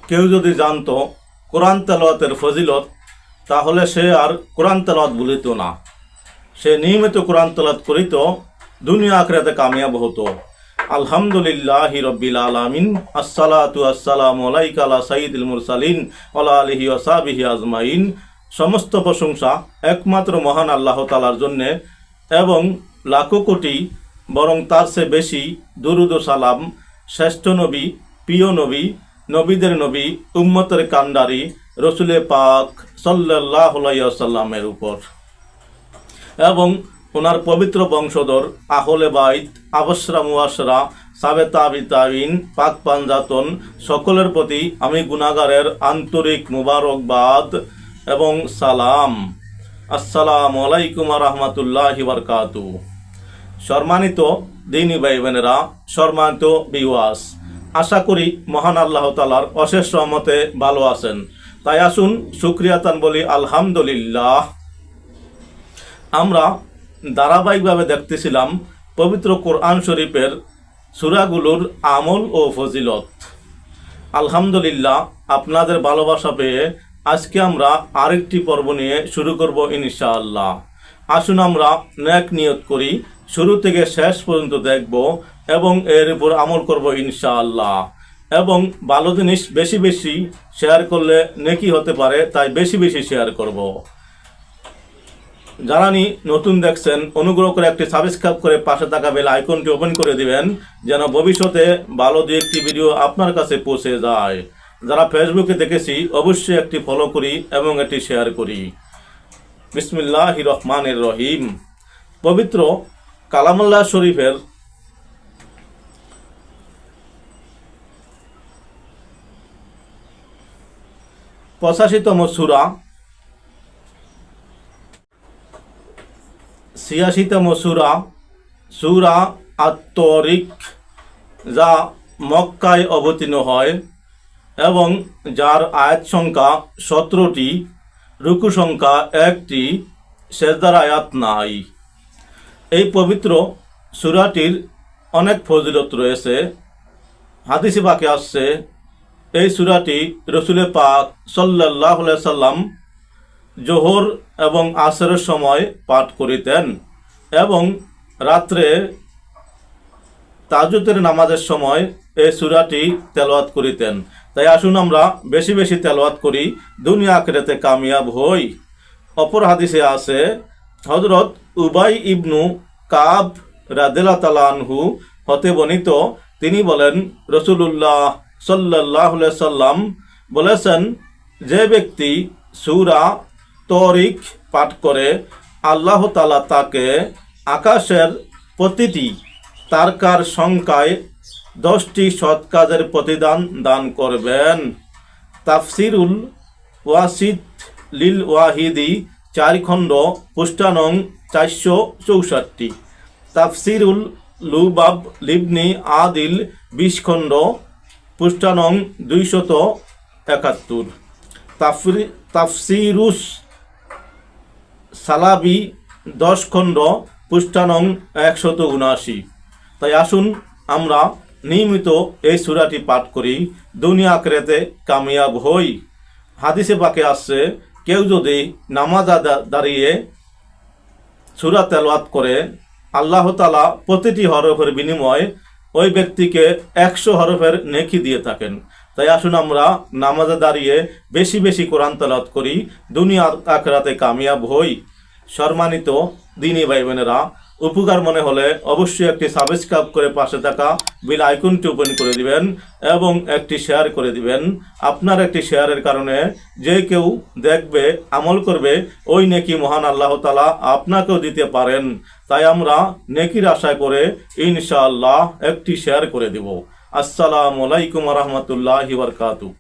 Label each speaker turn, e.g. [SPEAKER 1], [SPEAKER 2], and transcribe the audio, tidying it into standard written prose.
[SPEAKER 1] কেউ যদি জানতো কোরআন তেলাওয়াতের ফজিলত, তাহলে সে আর কোরআন তেলাওয়াত ভুলিত না। সে নিয়মিত কোরআন তেলাওয়াত করিত, দুনিয়া আখিরাতে কামিয়াব হতো। আলহামদুলিল্লাহি রব্বিল আলামিন, আসসালাতু আসসালামু আলাইকা আলা সাইয়্যিদিল মুরসালিন ওয়া আলিহি ওয়া সাহবিহি আজমাইন। সমস্ত প্রশংসা একমাত্র মহান আল্লাহ তাআলার জন্য, এবং লাখো কোটি বরং তার চেয়ে বেশি দুরুদ ও সালাম শ্রেষ্ঠ নবী, প্রিয় নবী, নবীদের নবী, উম্মতের কান্ডারি রসুলে পাক সাল্লাল্লাহু আলাইহি ওয়াসাল্লামের উপর, এবং ওনার পবিত্র বংশধর আহলে বাইত, আবসরা মুআশরা, সাবে তাবিঈন, পাক পাঞ্জাতন সকলের প্রতি আমি গুনাহগারের আন্তরিক মুবারকবাদ এবং সালাম। আসসালামু আলাইকুম ওয়া রাহমাতুল্লাহি ওয়া বারাকাতুহু। সম্মানিত দ্বীনী ভাই বোনেরা, সম্মানিত ভিউয়ার্স, আশা করি মহান আল্লাহ তাআলার অশেষ রহমতে ভালো আছেন। তাই আসুন শুকরিয়াতান বলি আলহামদুলিল্লাহ। আমরা ধারাবাহিকভাবে দেখতেছিলাম পবিত্র কোরআন শরীফের সূরাগুলোর আমল ও ফজিলত। আলহামদুলিল্লাহ, আপনাদের ভালোবাসা পেয়ে আজকে আমরা আরেকটি পর্ব নিয়ে শুরু করব ইনশাআল্লাহ। আসুন আমরা নেক নিয়ত করি, শুরু থেকে শেষ পর্যন্ত দেখব এবং এর উপর আমল করব ইনশাআল্লাহ। এবং ভালো জিনিস বেশি বেশি শেয়ার করলে নেকি হতে পারে, তাই বেশি বেশি শেয়ার করব। যারা নতুন দেখছেন, অনুগ্রহ করে একটি সাবস্ক্রাইব করে পাশে থাকা বেল আইকনটি ওপেন করে দিবেন, যেন ভবিষ্যতে ভালো দু একটি ভিডিও আপনার কাছে পৌঁছে যায়। যারা ফেসবুকে দেখেছি অবশ্যই একটি ফলো করি এবং একটি শেয়ার করি। বিসমিল্লাহির রহমানির রহিম। পবিত্র কালামুল্লাহ শরীফের 85তম সূরা, 86তম সূরা, সূরা আত-তারিক, যা মক্কায় অবতীর্ণ হয় এবং যার আয়াত সংখ্যা 17টি, রুকু সংখ্যা 1টি, সেজদার আয়াত নাই। এই পবিত্র সূরাটির অনেক ফজিলত রয়েছে। হাদিসে পাকে আসছে এই সূরাটি রসুলে পাক সাল্লাল্লাহু আলাইহি সাল্লাম জোহর এবং আসরের সময় পাঠ করিতেন এবং রাত্রে তাহাজ্জুদের নামাজের সময় এই সূরাটি তেলাওয়াত করিতেন। তাই আসুন আমরা বেশি বেশি তেলাওয়াত করি, দুনিয়া আখিরাতে কামিয়াব হই। অপর হাদিসে আছে হযরত উবাই ইবনু কাব রাদিয়াল্লাহু তাআলা আনহু হতে বর্ণিত, তিনি বলেন রাসূলুল্লাহ সাল্লাল্লাহু আলাইহি সাল্লাম বলেছেন, যে ব্যক্তি সূরা তারিক পাঠ করে আল্লাহ তাআলা তাকে আকাশের প্রতিটি তারকার সংখ্যায় 10টি সৎ কাজের প্রতিদান দান করবেন। তাফসিরুল ওয়াসিত লিল ওয়াহিদি 4 খণ্ড, পৃষ্ঠা নং 464। তাফসিরুল লুবাব লিবনি আদিল 20 খণ্ড, পৃষ্ঠা নং 271। তাফসিরুস সালাবি 10 খণ্ড, পৃষ্ঠা নং 179। তাই আসুন আমরা নিয়মিত এই সূরাটি পাঠ করি, দুনিয়া আখিরাতে কামিয়াব হই। হাদিসে পাকে আসছে, কেউ যদি নামাজ দাঁড়িয়ে সূরা তেলাওয়াত করে, আল্লাহ তাআলা প্রতিটি হরফের বিনিময়ে ওই ব্যক্তিকে 100 হরফের নেকি দিয়ে থাকেন। তাই আসুন আমরা নামাজে দাঁড়িয়ে বেশি বেশি কোরআন তেলাওয়াত করি, দুনিয়া আখিরাতে কামিয়াব হই। সম্মানিত দ্বীনী ভাই বোনেরা, উপকার মনে হলে অবশ্যই একটি সাবস্ক্রাইব করে পাশে থাকা বেল আইকনটি ওপেন করে দিবেন এবং একটি শেয়ার করে দিবেন। আপনার একটি শেয়ারের কারণে যে কেউ দেখবে, আমল করবে, ওই নেকি মহান আল্লাহ তাআলা আপনাকেও দিতে পারেন। তাই আমরা নেকির আশা করে ইনশাআল্লাহ একটি শেয়ার করে দেব। আসসালামু আলাইকুম ওয়া রাহমাতুল্লাহি ওয়া বারাকাতুহু।